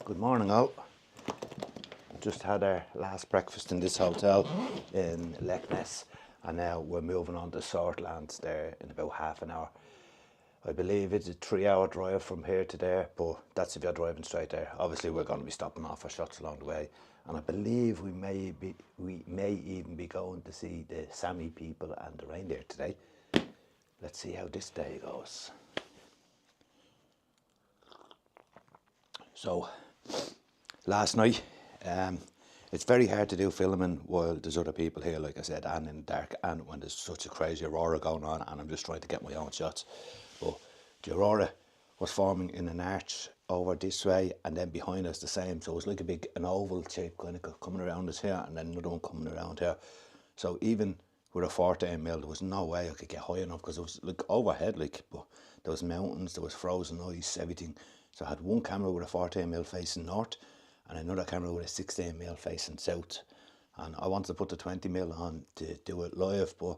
Good morning all. Just had our last breakfast in this hotel in Lekness and now we're moving on to Swartlands there in about half an hour. I believe it's a 3-hour drive from here to there, but that's if you're driving straight there. Obviously we're going to be stopping off for shots along the way, and I believe we may even be going to see the Sami people and the reindeer today. Let's see how this day goes. So last night, it's very hard to do filming while there's other people here, like I said, and in the dark, and when there's such a crazy aurora going on, and I'm just trying to get my own shots. But the aurora was forming in an arch over this way, and then behind us the same. So it was like an oval shape kind of coming around us here, and then another one coming around here. So even with a 14mm, there was no way I could get high enough because it was like overhead, but there was mountains, there was frozen ice, everything. So I had one camera with a 14mm facing north and another camera with a 16mm facing south. And I wanted to put the 20mm on to do it live, but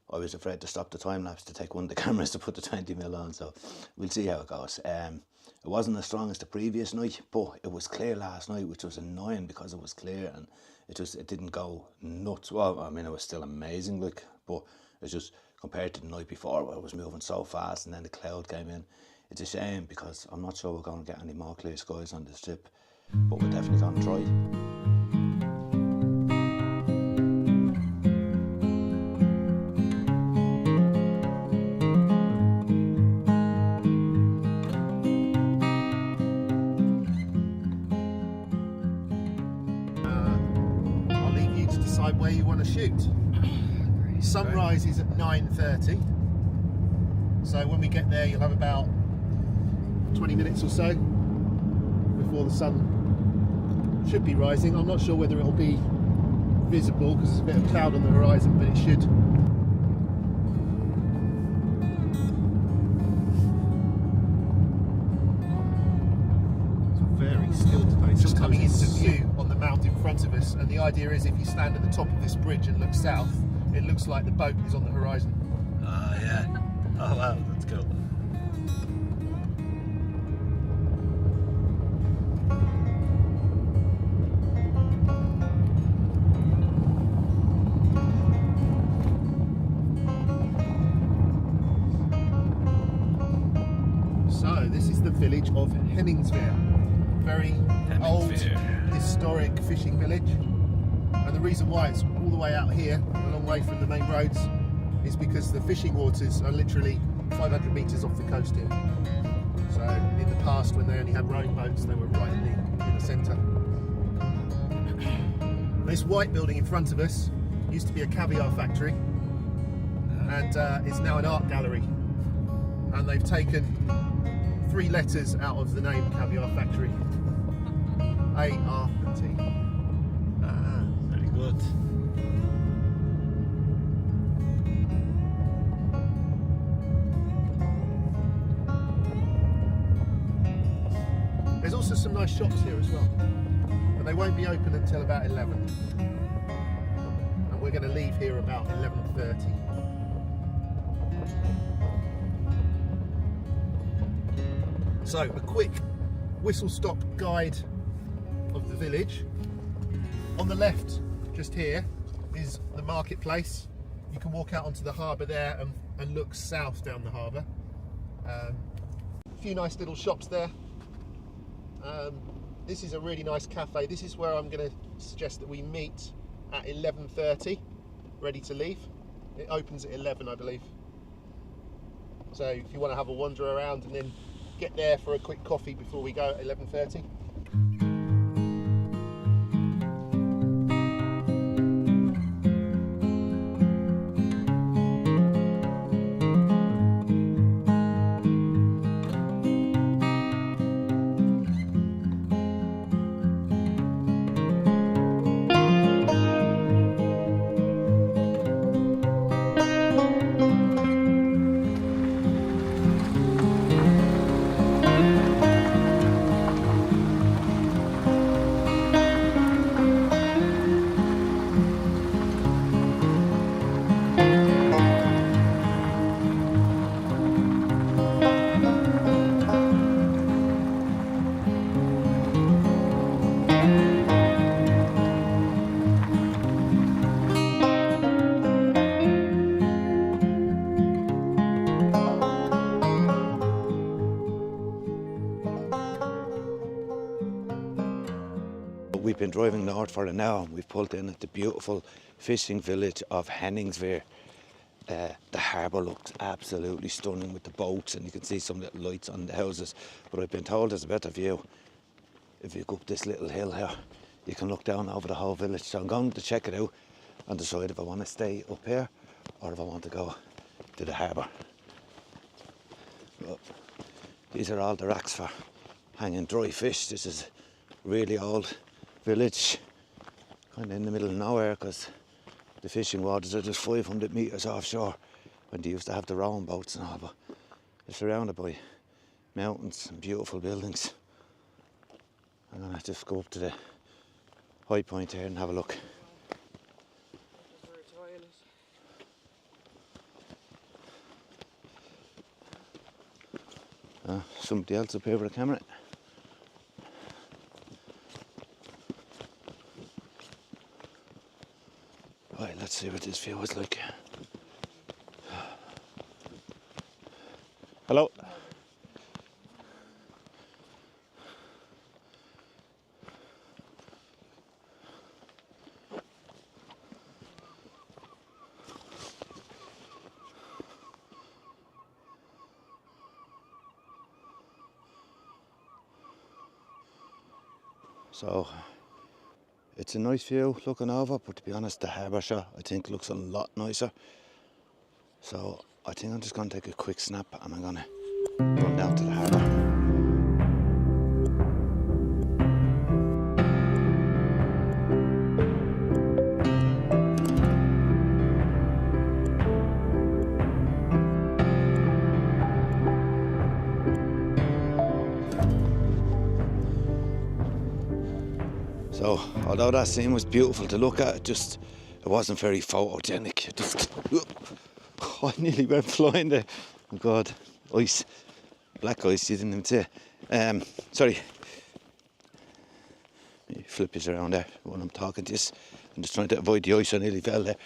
I was afraid to stop the time lapse to take one of the cameras to put the 20mm on. So we'll see how it goes. It wasn't as strong as the previous night, but it was clear last night, which was annoying because it was clear and it didn't go nuts. Well, I mean, it was still amazing, but it's just compared to the night before where it was moving so fast and then the cloud came in. It's a shame because I'm not sure we're going to get any more clear skies on this trip, but we're definitely going to try. I'll leave you to decide where you want to shoot. Sunrise is at 9:30, so when we get there you'll have about 20 minutes or so before the sun should be rising. I'm not sure whether it'll be visible because there's a bit of cloud on the horizon, but it should. It's very still today. It's just coming into view on the mount in front of us, and the idea is if you stand at the top of this bridge and look south, it looks like the boat is on the horizon. Oh yeah. Oh wow, that's cool. This is the village of Henningsveer, very old historic fishing village, and the reason why it's all the way out here, a long way from the main roads, is because the fishing waters are literally 500 metres off the coast here. So in the past, when they only had rowing boats, they were right in the centre. This white building in front of us used to be a caviar factory, and it's now an art gallery, and they've taken 3 letters out of the name Caviar Factory. A, R and T. Ah, very good. There's also some nice shops here as well, but they won't be open until about 11. And we're going to leave here about 11:30. So, a quick whistle-stop guide of the village. On the left, just here, is the marketplace. You can walk out onto the harbour there and look south down the harbour. A few nice little shops there. This is a really nice cafe. This is where I'm going to suggest that we meet at 11:30, ready to leave. It opens at 11, I believe. So if you want to have a wander around and then get there for a quick coffee before we go at 11:30. we've been driving north for an hour and we've pulled in at the beautiful fishing village of Henningsvere. The harbour looks absolutely stunning with the boats, and you can see some little lights on the houses. But I've been told there's a better view. If you go up this little hill here, you can look down over the whole village. So I'm going to check it out and decide if I want to stay up here or if I want to go to the harbour. Well, these are all the racks for hanging dry fish. This is a really old village, kind of in the middle of nowhere, because the fishing waters are just 500 metres offshore when they used to have the rowing boats and all, but it's surrounded by mountains and beautiful buildings. I'm going to just go up to the high point here and have a look. Somebody else up here with a camera. Right, let's see what this view is like. Hello. So it's a nice view looking over, but to be honest, the harbour shore I think looks a lot nicer. So I think I'm just going to take a quick snap and I'm going to run down to the harbour. So, although that scene was beautiful to look at, it wasn't very photogenic. I nearly went flying there. Oh God, ice, black ice, you didn't even see. Sorry. Let me flip this around there when I'm talking to you. I'm just trying to avoid the ice, I nearly fell there.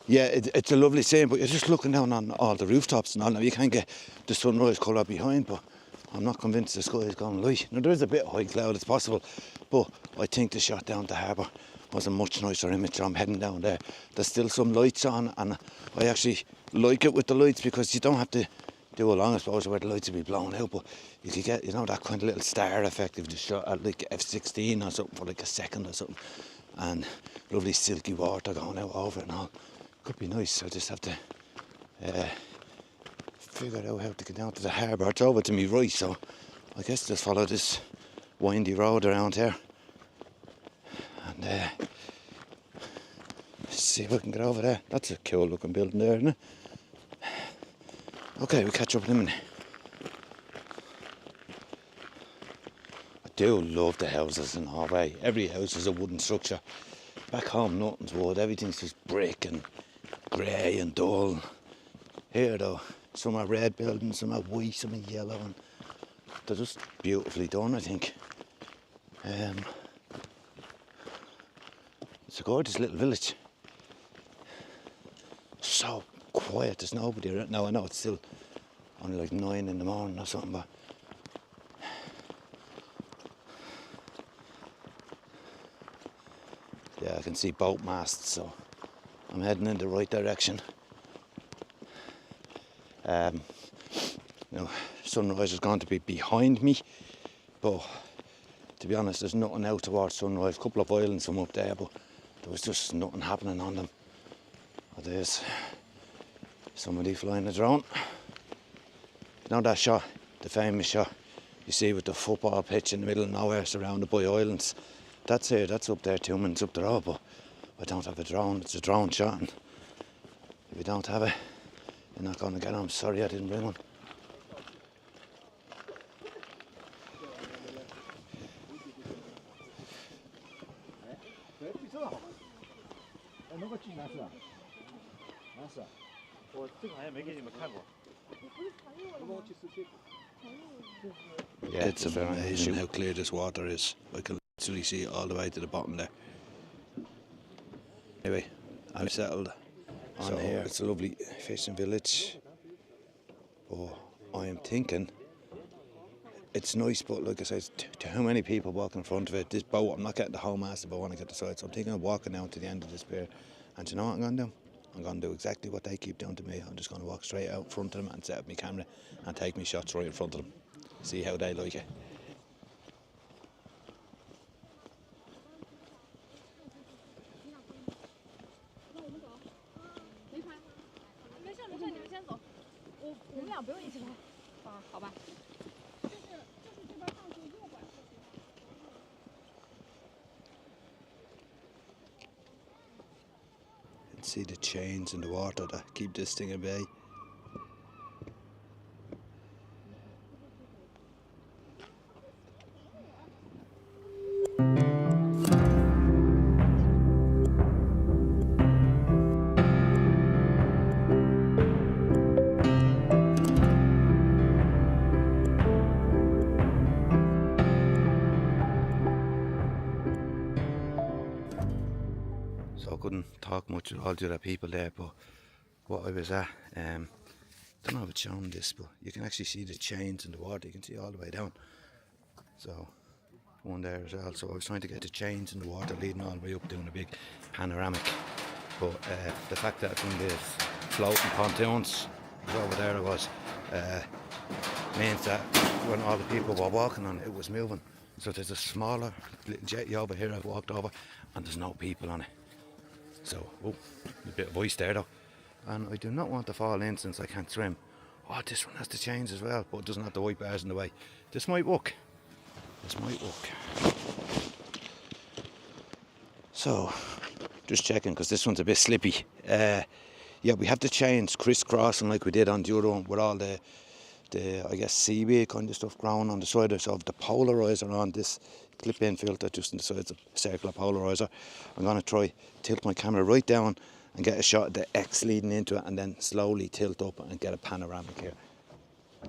Yeah, it's a lovely scene, but you're just looking down on all the rooftops and all. Now you can't get the sunrise colour behind, but I'm not convinced the sky is going light. Now there is a bit of high cloud, it's possible, but I think the shot down the harbour was a much nicer image. So I'm heading down there. There's still some lights on, and I actually like it with the lights because you don't have to do a long, I suppose, where the lights will be blown out, but you could get, you know, that kind of little star effect if you shot at like F16 or something for like a second or something, and lovely silky water going out over it and all. Could be nice. I just have to figure out how to get down to the harbour. It's over to me right, so I guess just follow this windy road around here and see if I can get over there. That's a cool looking building there, isn't it? Okay, we'll catch up in a minute. I do love the houses in Norway. Every house is a wooden structure. Back home, nothing's wood. Everything's just brick and grey and dull. Here, though, some are red buildings, some are white, some are yellow, and they're just beautifully done, I think. It's a gorgeous little village. So quiet, there's nobody around. Now I know it's still only like 9 in the morning or something, but yeah, I can see boat masts, so I'm heading in the right direction. You know, sunrise is going to be behind me, but to be honest, there's nothing out towards sunrise. A couple of islands from up there, but there was just nothing happening on them. Oh, there's somebody flying a drone. You know that shot, the famous shot you see with the football pitch in the middle of nowhere surrounded by islands? That's here, that's up there 2 minutes up the road, but I don't have a drone. It's a drone shot, and if you don't have it, you're not going to get it. I'm sorry I didn't bring one. Yeah, it's amazing how clear this water is. I can literally see it all the way to the bottom there. Anyway, I've settled on here. It's a lovely fishing village, but I am thinking it's nice, but like I said, to how many people walking in front of it, this boat, I'm not getting the whole mast if I want to get the side, so I'm thinking of walking down to the end of this pier, and you know what I'm going to do? I'm going to do exactly what they keep doing to me. I'm just going to walk straight out in front of them and set up my camera and take my shots right in front of them. See how they like it. See the chains in the water that keep this thing at bay. So I couldn't talk much with all the other people there, but what I was at, don't know if it's showing this, but you can actually see the chains in the water. You can see all the way down. So one there as well. So I was trying to get the chains in the water leading all the way up, doing a big panoramic. But the fact that it's in this floating pontoons, over there it was, means that when all the people were walking on it, it was moving. So there's a smaller little jetty over here I've walked over, and there's no people on it. So, a bit of ice there though. And I do not want to fall in since I can't swim. Oh, this one has to change as well, but it doesn't have the white bars in the way. This might work. This might work. So, just checking, because this one's a bit slippy. Yeah, we have to change crisscrossing like we did on the other one, with all the I guess seaweed kind of stuff growing on the side. So the polarizer on this clip-in filter just on the side, a circular polarizer. I'm going to try tilt my camera right down and get a shot of the X leading into it, and then slowly tilt up and get a panoramic here.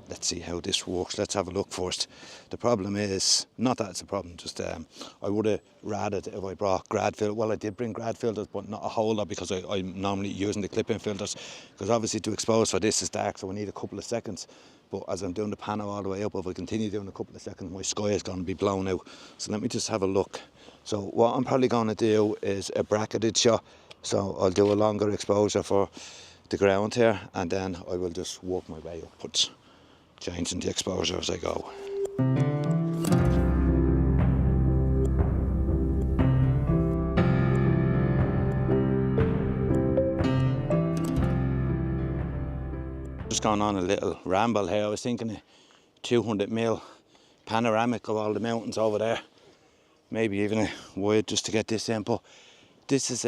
Let's see how this works. Let's have a look first. The problem is, not that it's a problem, just I would have rather if I brought grad filters. Well, I did bring grad filters, but not a whole lot, because I'm normally using the clip-in filters, because obviously to expose for this is dark, so I need a couple of seconds. But as I'm doing the pano all the way up, if I continue doing a couple of seconds, my sky is going to be blown out. So let me just have a look. So what I'm probably going to do is a bracketed shot. So I'll do a longer exposure for the ground here, and then I will just work my way upwards, changing the exposure as I go. Just going on a little ramble here. I was thinking a 200mm panoramic of all the mountains over there, maybe even a wide just to get this in. But this is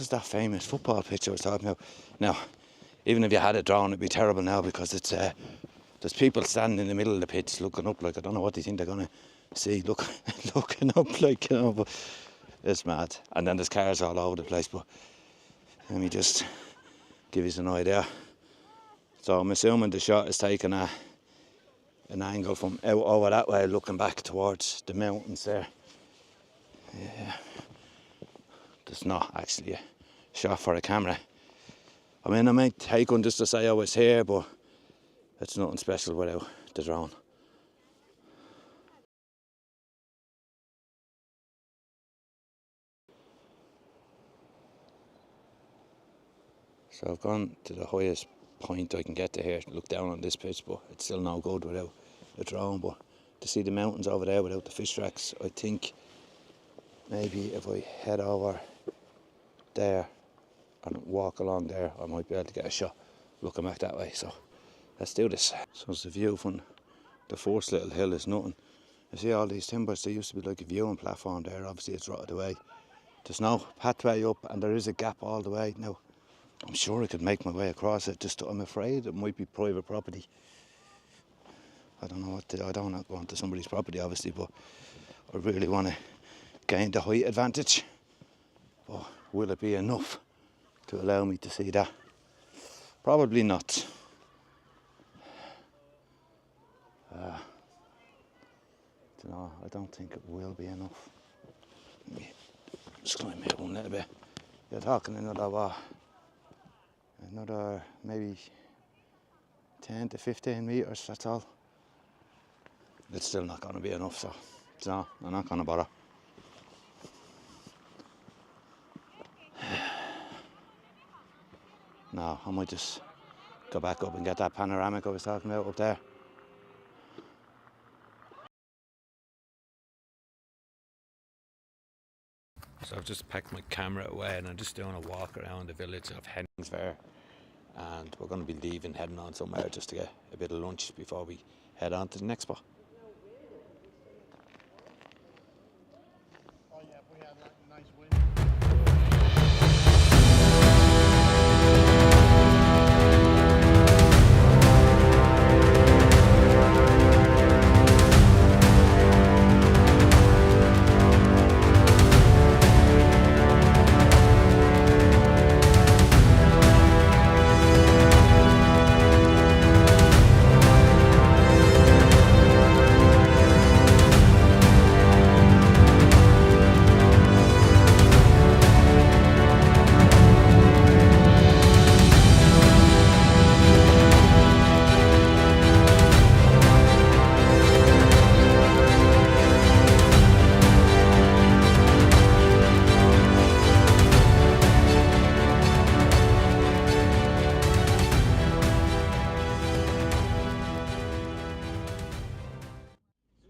that famous football pitch I was talking about. Now, even if you had a drone, it'd be terrible now, because it's there's people standing in the middle of the pitch looking up, like I don't know what they think they're gonna see, looking up, like, you know. But it's mad. And then there's cars all over the place. But let me just give you an idea. So I'm assuming the shot is taken at an angle from out over that way, looking back towards the mountains there. Yeah. There's not actually a shot for a camera. I mean, I might take one just to say I was here, but it's nothing special without the drone. So I've gone to the highest point I can get to here, look down on this pitch, but it's still no good without a drone. But to see the mountains over there without the fish tracks, I think maybe if I head over there and walk along there, I might be able to get a shot looking back that way. So let's do this. So it's the view from the first little hill is nothing. You see all these timbers, there used to be like a viewing platform there. Obviously it's rotted away. There's no pathway up, and there is a gap all the way. Now, I'm sure I could make my way across it, just I'm afraid it might be private property. I don't know what to do. I don't want to go onto somebody's property, obviously, but I really want to gain the height advantage. But will it be enough to allow me to see that? Probably not. I don't think it will be enough. Let me just climb here one little bit. You're talking another maybe 10 to 15 metres, that's all. it's still not going to be enough, so I'm not going to bother. No, I might just go back up and get that panoramic I was talking about up there. So I've just packed my camera away and I'm just doing a walk around the village of Henningsfair, and we're going to be leaving, heading on somewhere just to get a bit of lunch before we head on to the next spot. Oh yeah, we had like a nice wind.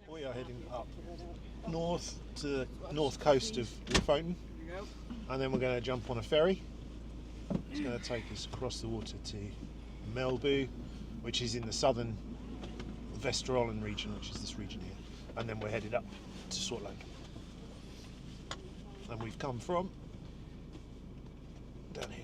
We are heading up north to the north coast of Lofoten, and then we're going to jump on a ferry. It's going to take us across the water to Melbu, which is in the southern Vesterålen region, which is this region here, and then we're headed up to Salt Lake. And we've come from down here.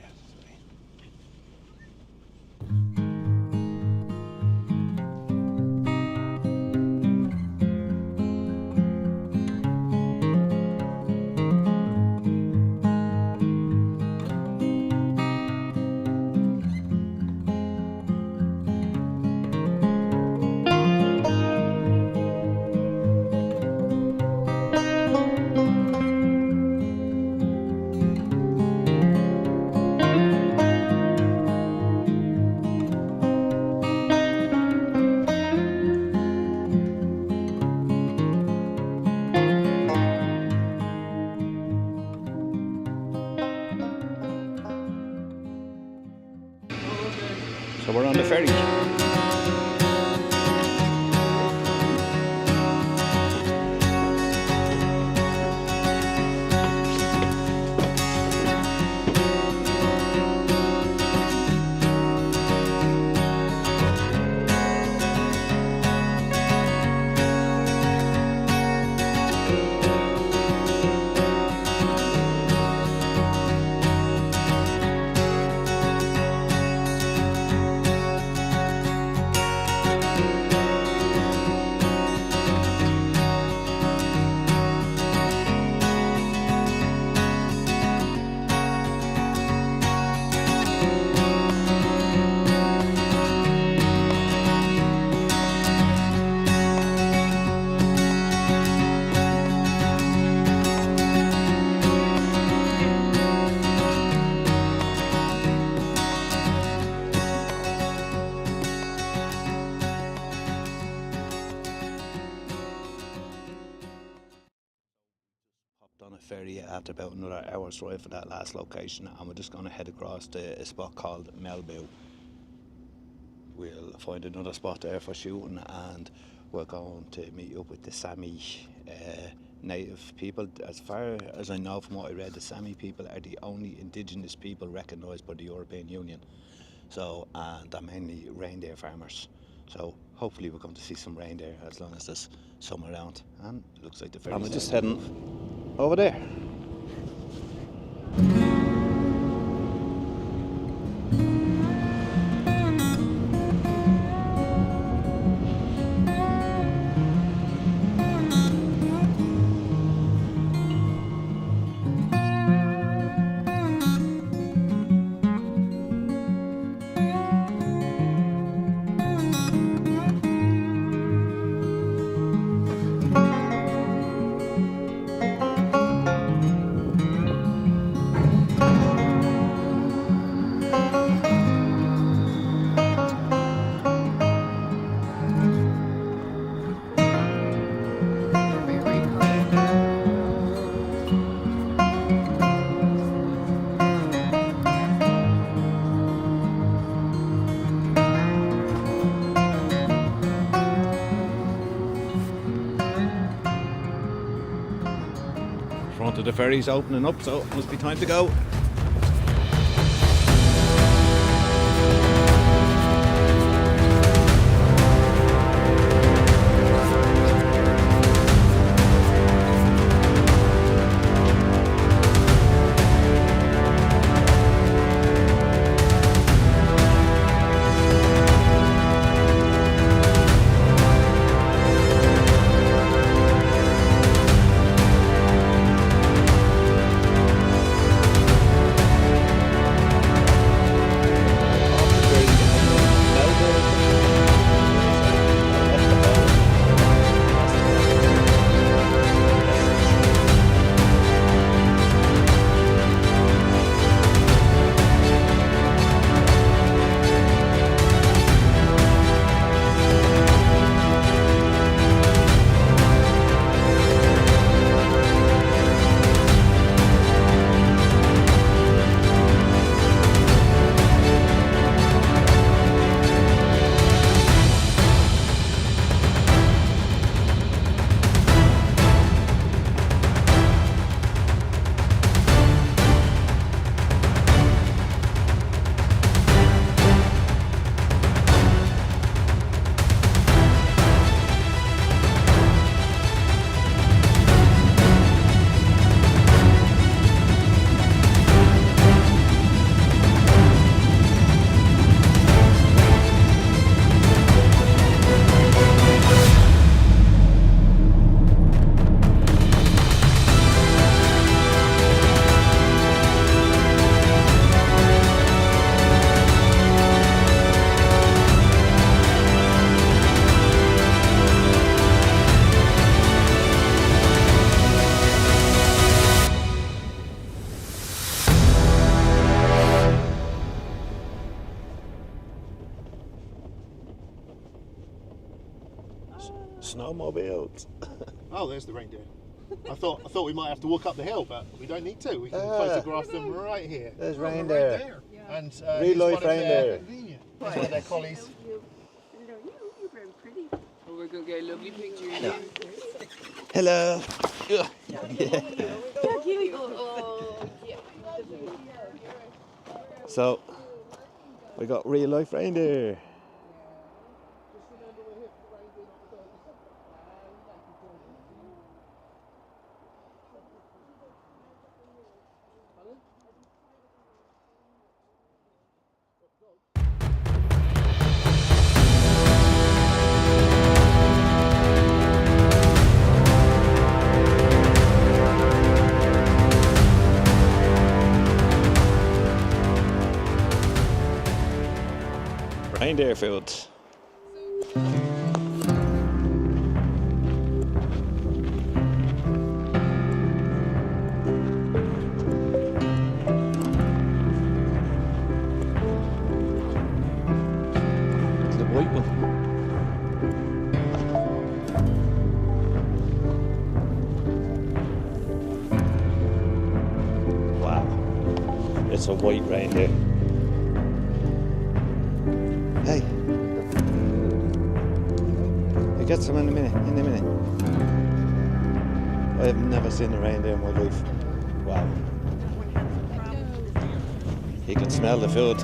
So we're on the ferry. On a ferry after about another hour's drive for that last location, and we're just going to head across to a spot called Melbu. We'll find another spot there for shooting, and we're going to meet up with the Sami native people. As far as I know from what I read, the Sami people are the only indigenous people recognised by the European Union. So, and they're mainly reindeer farmers. So hopefully we're going to see some reindeer as long as there's some around. And it looks like the ferry's. And we're just heading over there. So the ferry's opening up, so it must be time to go. Snowmobiles. Oh, there's the reindeer. I thought we might have to walk up the hill, but we don't need to. We can photograph them right here. There's reindeer. Yeah. And Real life reindeer. One of their collies. You're very pretty. Oh, we're going to get a lovely picture. Hello. Hello. Yeah, oh, yeah. So, we got real life reindeer. Reindeer fields. It's the white one. Wow, it's a white reindeer. Hey, you get some in a minute. I have never seen a reindeer in my life. Wow. You can smell the food.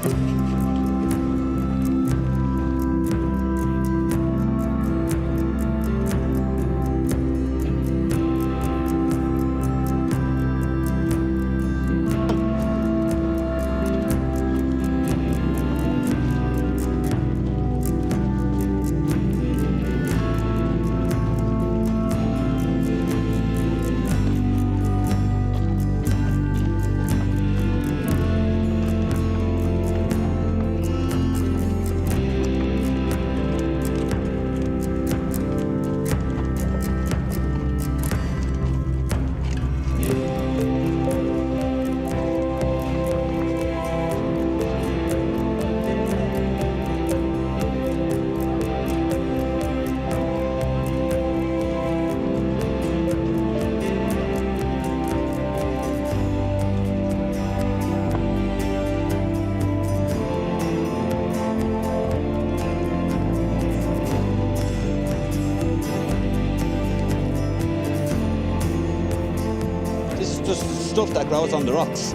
just stuff that grows on the rocks.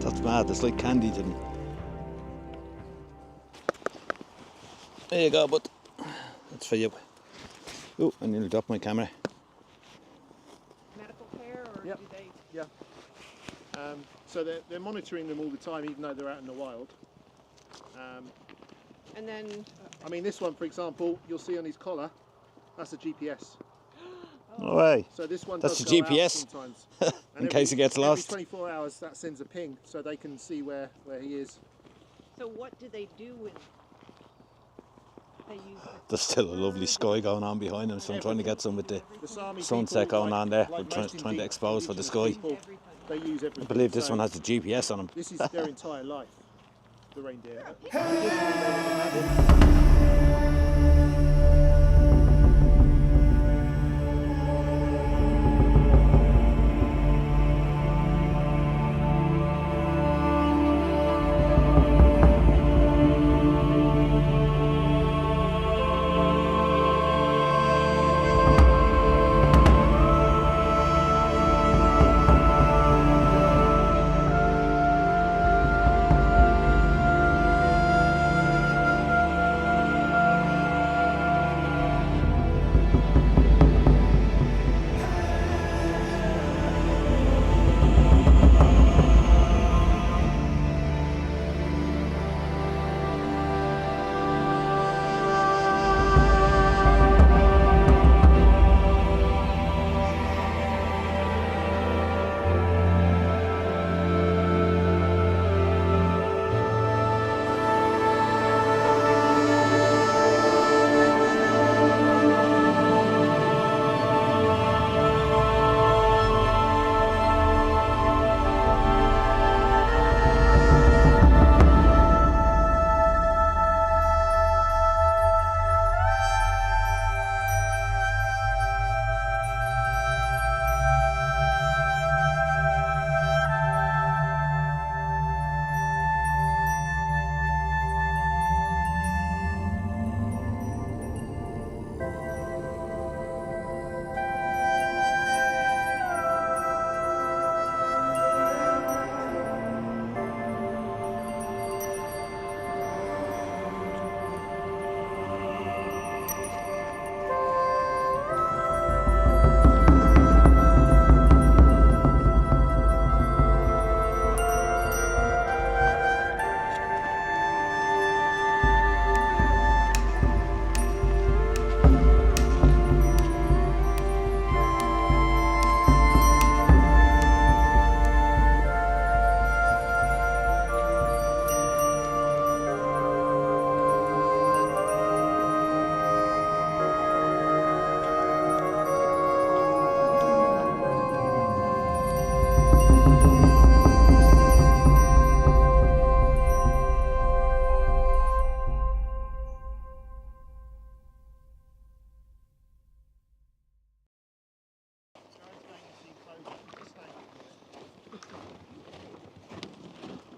That's mad, it's like candy to them. There you go, bud. That's for you. Oh, I nearly dropped my camera. Medical care, or Yep. do they? Yeah. So they're monitoring them all the time, even though they're out in the wild. And then, I mean, this one, for example, you'll see on his collar, that's a GPS. No way. So this one That's does the go out GPS. sometimes. In case he gets lost. Every 24 hours, that sends a ping, so they can see where he is. so what do they do when they use There's still a lovely sky going on behind them, so I'm trying to get some with the The Sami sunset people, going on there. like We're trying most to expose for the indigenous sky. people, they use everything. I believe this So one has the GPS on them. This is their entire life, the reindeer.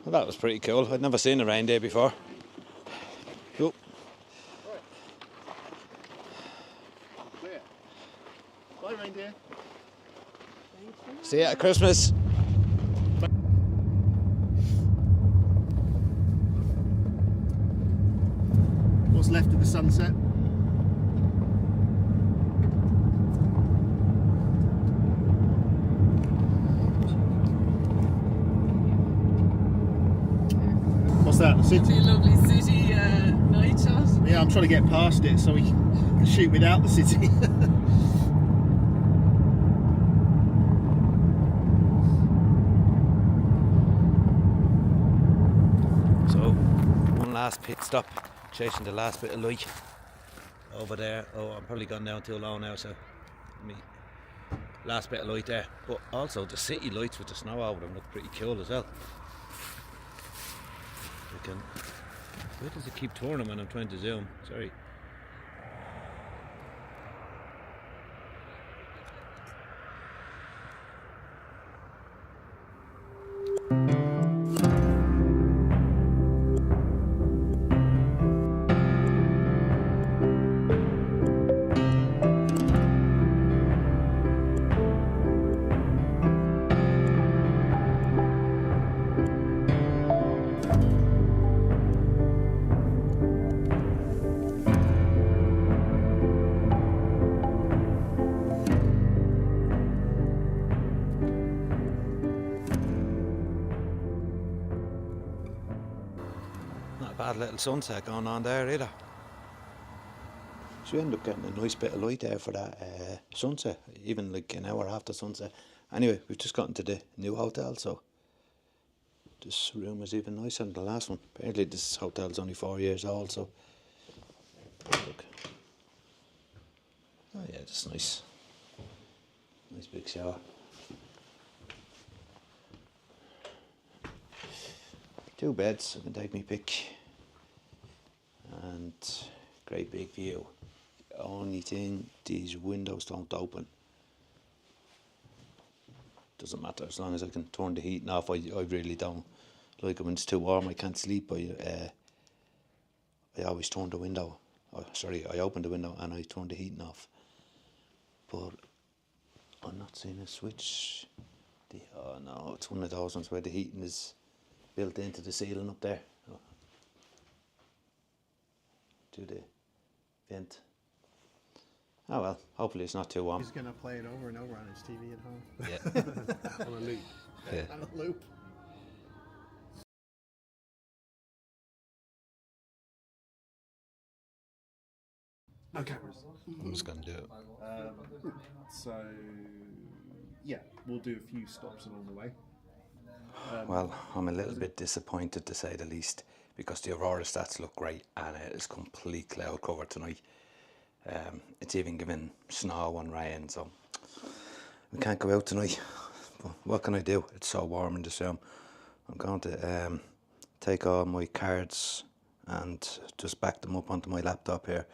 Well, that was pretty cool. I'd never seen a reindeer before. Oh. Clear. Bye, reindeer. See you at Christmas. What's left of the sunset? What's that? The city? a lovely city night shot? Yeah, I'm trying to get past it so we can shoot without the city. So, one last pit stop, chasing the last bit of light over there. Oh, I'm probably gone down too low now, so me last bit of light there. But also the city lights with the snow over them look pretty cool as well. We can. Where does it keep turning when I'm trying to zoom? Sorry. bad little sunset going on there either. So we end up getting a nice bit of light there for that sunset, even like an hour after sunset. Anyway, we've just gotten to the new hotel, so this room is even nicer than the last one. Apparently this hotel's only 4 years old, so look. Oh yeah, it's nice. Nice big shower. Two beds, I can take me pick. And great big view. Only thing, these windows don't open. Doesn't matter, as long as I can turn the heating off. I really don't like it when it's too warm. I can't sleep. I always turn the window. I open the window and I turn the heating off. But I'm not seeing a switch. Oh no, it's one of those ones where the heating is built into the ceiling up there. To the vent. Oh well, hopefully it's not too warm. He's gonna play it over and over on his TV at home. Yeah. On a loop. Yeah. On a loop. Okay. I'm just gonna do it. So, yeah, we'll do a few stops along the way. Well, I'm a little bit disappointed to say the least, because the aurora stats look great and it is complete cloud cover tonight. It's even given snow and rain, so we can't go out tonight. But what can I do? It's so warm in this room. I'm going to take all my cards and just back them up onto my laptop here,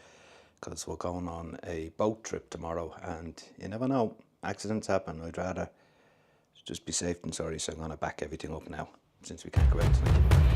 because we're going on a boat trip tomorrow and you never know, accidents happen. I'd rather just be safe than sorry, so I'm going to back everything up now since we can't go out tonight.